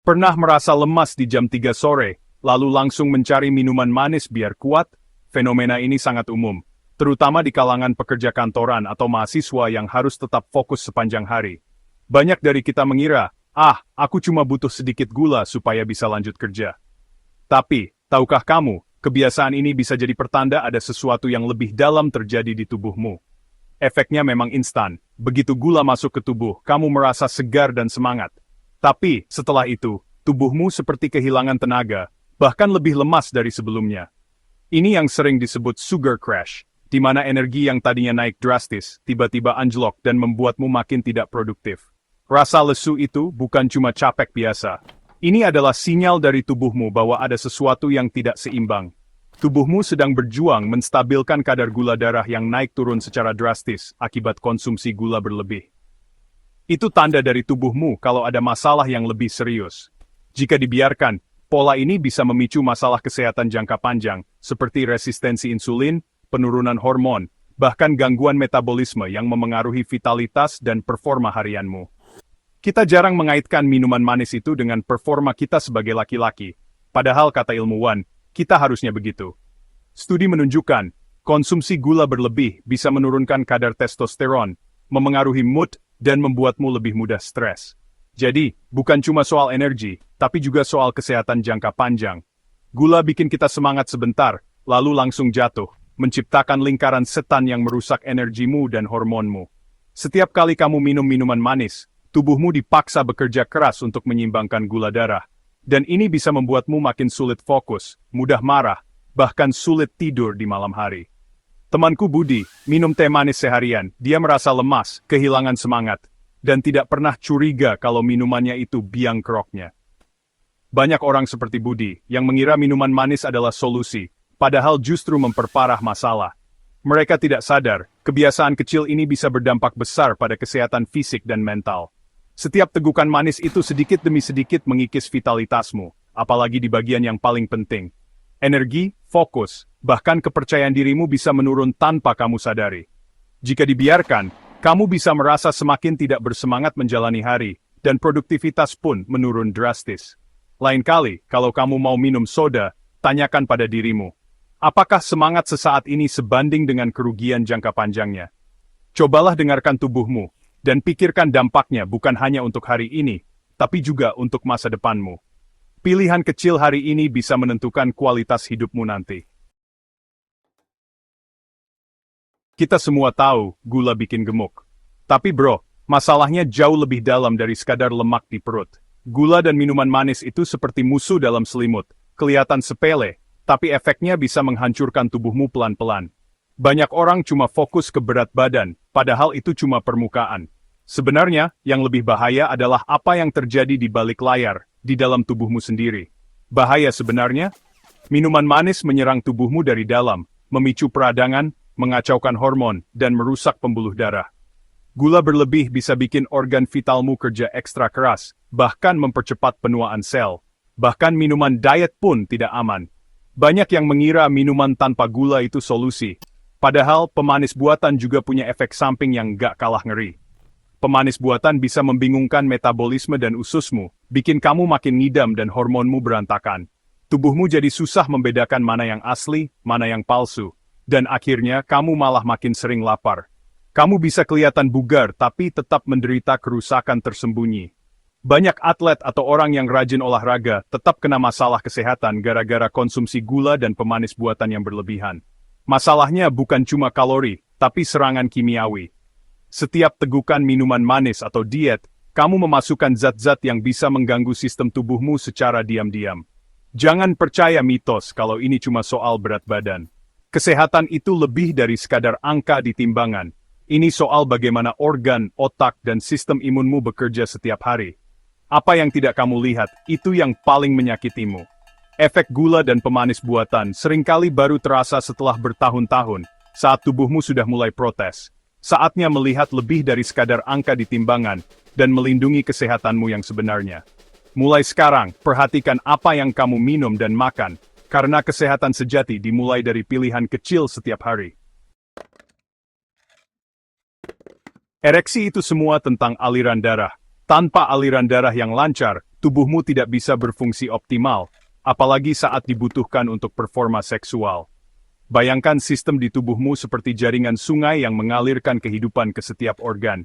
Pernah merasa lemas di jam 3 sore, lalu langsung mencari minuman manis biar kuat? Fenomena ini sangat umum, terutama di kalangan pekerja kantoran atau mahasiswa yang harus tetap fokus sepanjang hari. Banyak dari kita mengira, aku cuma butuh sedikit gula supaya bisa lanjut kerja. Tapi, tahukah kamu, kebiasaan ini bisa jadi pertanda ada sesuatu yang lebih dalam terjadi di tubuhmu. Efeknya memang instan, begitu gula masuk ke tubuh, kamu merasa segar dan semangat. Tapi, setelah itu, tubuhmu seperti kehilangan tenaga, bahkan lebih lemas dari sebelumnya. Ini yang sering disebut sugar crash, di mana energi yang tadinya naik drastis, tiba-tiba anjlok dan membuatmu makin tidak produktif. Rasa lesu itu bukan cuma capek biasa. Ini adalah sinyal dari tubuhmu bahwa ada sesuatu yang tidak seimbang. Tubuhmu sedang berjuang menstabilkan kadar gula darah yang naik turun secara drastis akibat konsumsi gula berlebih. Itu tanda dari tubuhmu kalau ada masalah yang lebih serius. Jika dibiarkan, pola ini bisa memicu masalah kesehatan jangka panjang, seperti resistensi insulin, penurunan hormon, bahkan gangguan metabolisme yang memengaruhi vitalitas dan performa harianmu. Kita jarang mengaitkan minuman manis itu dengan performa kita sebagai laki-laki, padahal kata ilmuwan, kita harusnya begitu. Studi menunjukkan, konsumsi gula berlebih bisa menurunkan kadar testosteron, memengaruhi mood, dan membuatmu lebih mudah stres. Jadi, bukan cuma soal energi, tapi juga soal kesehatan jangka panjang. Gula bikin kita semangat sebentar, lalu langsung jatuh, menciptakan lingkaran setan yang merusak energimu dan hormonmu. Setiap kali kamu minum minuman manis, tubuhmu dipaksa bekerja keras untuk menyimbangkan gula darah. Dan ini bisa membuatmu makin sulit fokus, mudah marah, bahkan sulit tidur di malam hari. Temanku Budi, minum teh manis seharian, dia merasa lemas, kehilangan semangat, dan tidak pernah curiga kalau minumannya itu biang keroknya. Banyak orang seperti Budi, yang mengira minuman manis adalah solusi, padahal justru memperparah masalah. Mereka tidak sadar, kebiasaan kecil ini bisa berdampak besar pada kesehatan fisik dan mental. Setiap tegukan manis itu sedikit demi sedikit mengikis vitalitasmu, apalagi di bagian yang paling penting. Energi, fokus, bahkan kepercayaan dirimu bisa menurun tanpa kamu sadari. Jika dibiarkan, kamu bisa merasa semakin tidak bersemangat menjalani hari, dan produktivitas pun menurun drastis. Lain kali, kalau kamu mau minum soda, tanyakan pada dirimu, apakah semangat sesaat ini sebanding dengan kerugian jangka panjangnya? Cobalah dengarkan tubuhmu, dan pikirkan dampaknya bukan hanya untuk hari ini, tapi juga untuk masa depanmu. Pilihan kecil hari ini bisa menentukan kualitas hidupmu nanti. Kita semua tahu, gula bikin gemuk. Tapi bro, masalahnya jauh lebih dalam dari sekadar lemak di perut. Gula dan minuman manis itu seperti musuh dalam selimut, kelihatan sepele, tapi efeknya bisa menghancurkan tubuhmu pelan-pelan. Banyak orang cuma fokus ke berat badan, padahal itu cuma permukaan. Sebenarnya, yang lebih bahaya adalah apa yang terjadi di balik layar, di dalam tubuhmu sendiri. Bahaya sebenarnya, minuman manis menyerang tubuhmu dari dalam, memicu peradangan, mengacaukan hormon, dan merusak pembuluh darah. Gula berlebih bisa bikin organ vitalmu kerja ekstra keras, bahkan mempercepat penuaan sel. Bahkan minuman diet pun tidak aman. Banyak yang mengira minuman tanpa gula itu solusi. Padahal pemanis buatan juga punya efek samping yang gak kalah ngeri. Pemanis buatan bisa membingungkan metabolisme dan ususmu, bikin kamu makin ngidam dan hormonmu berantakan. Tubuhmu jadi susah membedakan mana yang asli, mana yang palsu. Dan akhirnya kamu malah makin sering lapar. Kamu bisa kelihatan bugar tapi tetap menderita kerusakan tersembunyi. Banyak atlet atau orang yang rajin olahraga tetap kena masalah kesehatan gara-gara konsumsi gula dan pemanis buatan yang berlebihan. Masalahnya bukan cuma kalori, tapi serangan kimiawi. Setiap tegukan minuman manis atau diet, kamu memasukkan zat-zat yang bisa mengganggu sistem tubuhmu secara diam-diam. Jangan percaya mitos kalau ini cuma soal berat badan. Kesehatan itu lebih dari sekadar angka di timbangan. Ini soal bagaimana organ, otak, dan sistem imunmu bekerja setiap hari. Apa yang tidak kamu lihat, itu yang paling menyakitimu. Efek gula dan pemanis buatan seringkali baru terasa setelah bertahun-tahun, saat tubuhmu sudah mulai protes. Saatnya melihat lebih dari sekadar angka di timbangan, dan melindungi kesehatanmu yang sebenarnya. Mulai sekarang, perhatikan apa yang kamu minum dan makan, karena kesehatan sejati dimulai dari pilihan kecil setiap hari. Ereksi itu semua tentang aliran darah. Tanpa aliran darah yang lancar, tubuhmu tidak bisa berfungsi optimal, apalagi saat dibutuhkan untuk performa seksual. Bayangkan sistem di tubuhmu seperti jaringan sungai yang mengalirkan kehidupan ke setiap organ.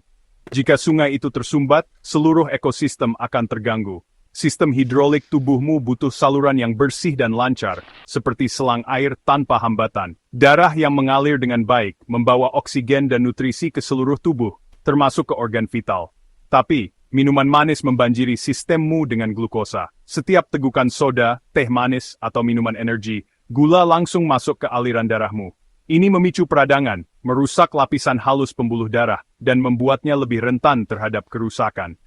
Jika sungai itu tersumbat, seluruh ekosistem akan terganggu. Sistem hidrolik tubuhmu butuh saluran yang bersih dan lancar, seperti selang air tanpa hambatan. Darah yang mengalir dengan baik, membawa oksigen dan nutrisi ke seluruh tubuh, termasuk ke organ vital. Tapi, minuman manis membanjiri sistemmu dengan glukosa. Setiap tegukan soda, teh manis, atau minuman energi, gula langsung masuk ke aliran darahmu. Ini memicu peradangan, merusak lapisan halus pembuluh darah, dan membuatnya lebih rentan terhadap kerusakan.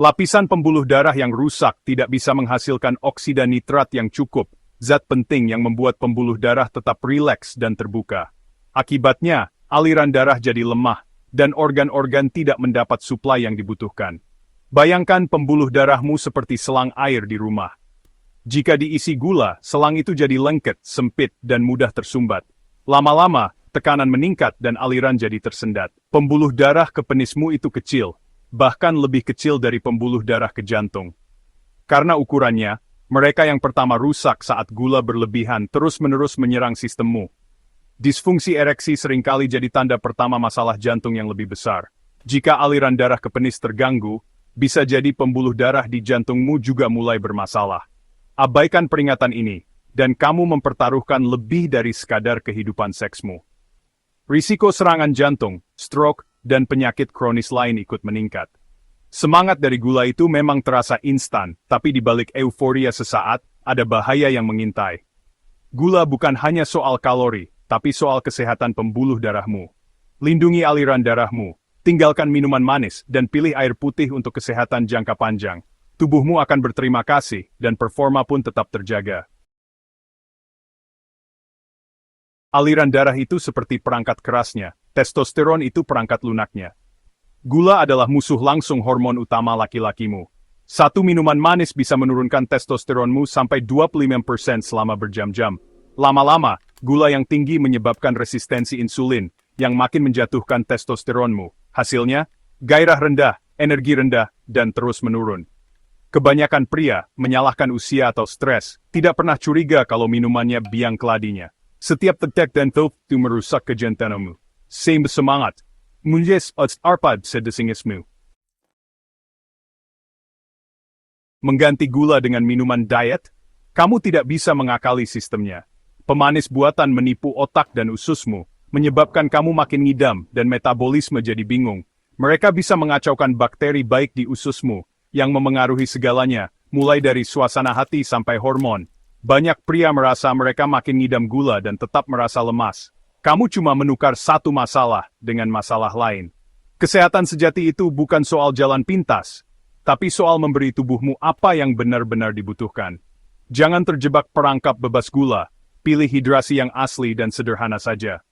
Lapisan pembuluh darah yang rusak tidak bisa menghasilkan oksida nitrat yang cukup, zat penting yang membuat pembuluh darah tetap rileks dan terbuka. Akibatnya, aliran darah jadi lemah, dan organ-organ tidak mendapat suplai yang dibutuhkan. Bayangkan pembuluh darahmu seperti selang air di rumah. Jika diisi gula, selang itu jadi lengket, sempit, dan mudah tersumbat. Lama-lama, tekanan meningkat dan aliran jadi tersendat. Pembuluh darah ke penismu itu kecil, bahkan lebih kecil dari pembuluh darah ke jantung. Karena ukurannya, mereka yang pertama rusak saat gula berlebihan terus-menerus menyerang sistemmu. Disfungsi ereksi seringkali jadi tanda pertama masalah jantung yang lebih besar. Jika aliran darah ke penis terganggu, bisa jadi pembuluh darah di jantungmu juga mulai bermasalah. Abaikan peringatan ini, dan kamu mempertaruhkan lebih dari sekadar kehidupan seksmu. Risiko serangan jantung, stroke, dan penyakit kronis lain ikut meningkat. Semangat dari gula itu memang terasa instan, tapi di balik euforia sesaat, ada bahaya yang mengintai. Gula bukan hanya soal kalori, tapi soal kesehatan pembuluh darahmu. Lindungi aliran darahmu, tinggalkan minuman manis, dan pilih air putih untuk kesehatan jangka panjang. Tubuhmu akan berterima kasih, dan performa pun tetap terjaga. Aliran darah itu seperti perangkat kerasnya. Testosteron itu perangkat lunaknya. Gula adalah musuh langsung hormon utama laki-lakimu. Satu minuman manis bisa menurunkan testosteronmu sampai 25% selama berjam-jam. Lama-lama, gula yang tinggi menyebabkan resistensi insulin, yang makin menjatuhkan testosteronmu. Hasilnya, gairah rendah, energi rendah, dan terus menurun. Kebanyakan pria, menyalahkan usia atau stres, tidak pernah curiga kalau minumannya biang keladinya. Setiap tetek dan itu merusak kejantananmu. Same semangat. Munjes at arpad sedesingismu. Mengganti gula dengan minuman diet, kamu tidak bisa mengakali sistemnya. Pemanis buatan menipu otak dan ususmu, menyebabkan kamu makin ngidam dan metabolisme jadi bingung. Mereka bisa mengacaukan bakteri baik di ususmu, yang memengaruhi segalanya, mulai dari suasana hati sampai hormon. Banyak pria merasa mereka makin ngidam gula dan tetap merasa lemas. Kamu cuma menukar satu masalah dengan masalah lain. Kesehatan sejati itu bukan soal jalan pintas, tapi soal memberi tubuhmu apa yang benar-benar dibutuhkan. Jangan terjebak perangkap bebas gula, pilih hidrasi yang asli dan sederhana saja.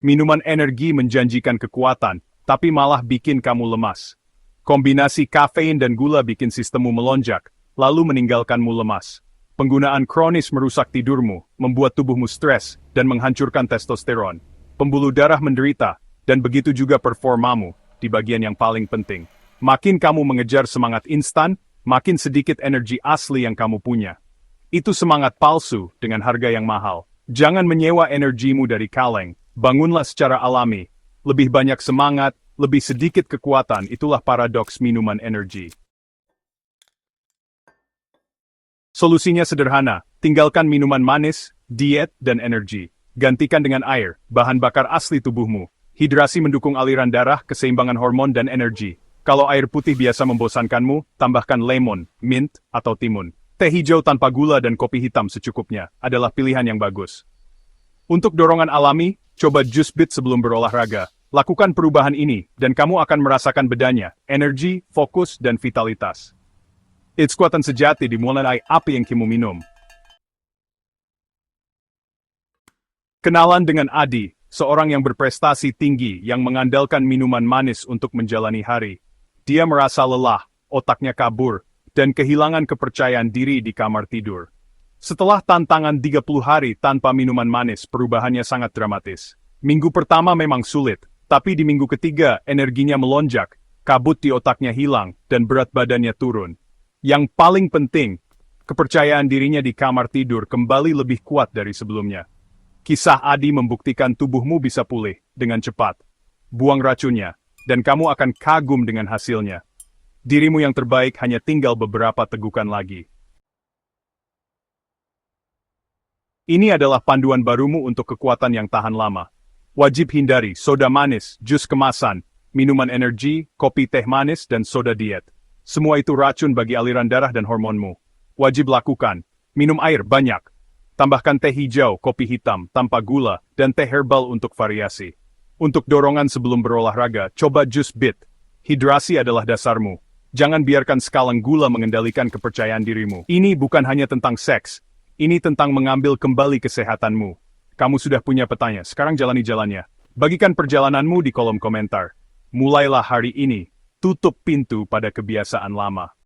Minuman energi menjanjikan kekuatan, tapi malah bikin kamu lemas. Kombinasi kafein dan gula bikin sistemmu melonjak, lalu meninggalkanmu lemas. Penggunaan kronis merusak tidurmu, membuat tubuhmu stres, dan menghancurkan testosteron. Pembuluh darah menderita, dan begitu juga performamu, di bagian yang paling penting. Makin kamu mengejar semangat instan, makin sedikit energi asli yang kamu punya. Itu semangat palsu dengan harga yang mahal. Jangan menyewa energimu dari kaleng, bangunlah secara alami. Lebih banyak semangat, lebih sedikit kekuatan, itulah paradoks minuman energi. Solusinya sederhana, tinggalkan minuman manis, diet, dan energi. Gantikan dengan air, bahan bakar asli tubuhmu. Hidrasi mendukung aliran darah, keseimbangan hormon, dan energi. Kalau air putih biasa membosankanmu, tambahkan lemon, mint, atau timun. Teh hijau tanpa gula dan kopi hitam secukupnya adalah pilihan yang bagus. Untuk dorongan alami, coba jus bit sebelum berolahraga. Lakukan perubahan ini, dan kamu akan merasakan bedanya, energi, fokus, dan vitalitas. It's kekuatan sejati dimulai apa yang kamu minum. Kenalan dengan Adi, seorang yang berprestasi tinggi yang mengandalkan minuman manis untuk menjalani hari. Dia merasa lelah, otaknya kabur, dan kehilangan kepercayaan diri di kamar tidur. Setelah tantangan 30 hari tanpa minuman manis, perubahannya sangat dramatis. Minggu pertama memang sulit, tapi di minggu ketiga energinya melonjak, kabut di otaknya hilang, dan berat badannya turun. Yang paling penting, kepercayaan dirinya di kamar tidur kembali lebih kuat dari sebelumnya. Kisah Adi membuktikan tubuhmu bisa pulih dengan cepat. Buang racunnya, dan kamu akan kagum dengan hasilnya. Dirimu yang terbaik hanya tinggal beberapa tegukan lagi. Ini adalah panduan barumu untuk kekuatan yang tahan lama. Wajib hindari soda manis, jus kemasan, minuman energi, kopi teh manis, dan soda diet. Semua itu racun bagi aliran darah dan hormonmu. Wajib lakukan. Minum air banyak. Tambahkan teh hijau, kopi hitam, tanpa gula, dan teh herbal untuk variasi. Untuk dorongan sebelum berolahraga, coba jus bit. Hidrasi adalah dasarmu. Jangan biarkan skalang gula mengendalikan kepercayaan dirimu. Ini bukan hanya tentang seks. Ini tentang mengambil kembali kesehatanmu. Kamu sudah punya petanya, sekarang jalani jalannya. Bagikan perjalananmu di kolom komentar. Mulailah hari ini. Tutup pintu pada kebiasaan lama.